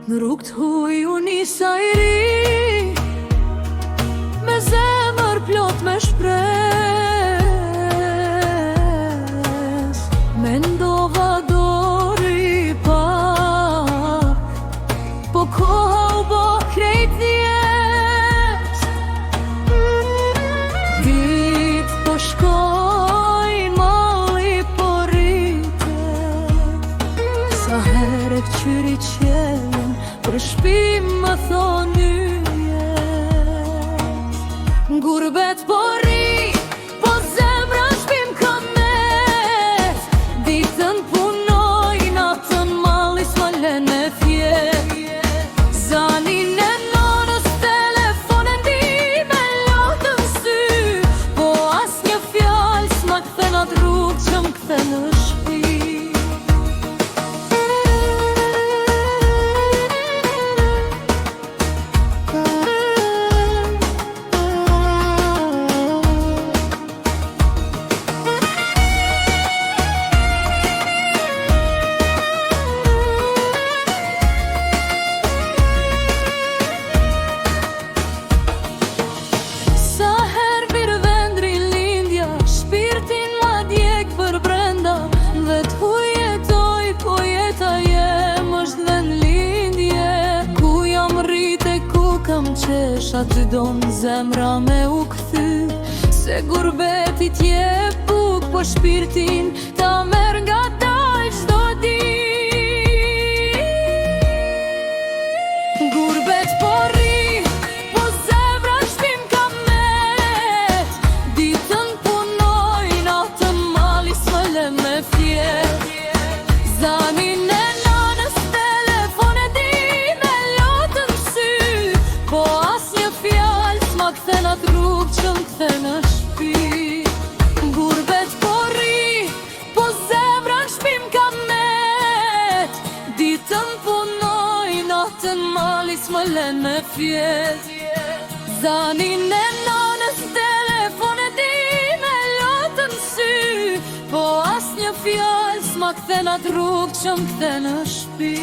Në rrugë të huj u nisa I ri, me zemër plot me shpres. Mendova dori pak, po koha u bo krejt djes. Vit po shkojnë, mali po rritet, sa herë këqyri qelën, për shpim më thonë yjet. Gurbet po rri, po zemra shpim kamet, ditën punoj, natën mali s'malen me fjet. Zanin e nonës telefonen di me lotën sy, po as një fjall s'ma kthen atë rrugë që m'kthe në shpi. Aty donë zemra me u kthy, se gurbeti t'jep buk, po shpirtin ta merr nga dal çdo ditë. Gurbet po rri, po zemra shpim kamet, ditën punoj, natën mali s'malen me fjet. Zanin e nanës telefon e di me lotën sy, po ma kthen atë rrugë që m'kthe në shpi. Gurbet po rri, po zemra shpim kamet, ditën punoj, natën mali s'malen me fjet. Zanin e nanës telefon e di me lotën sy, po as një fjall s'ma kthen atë rrugë që m'kthe në shpi.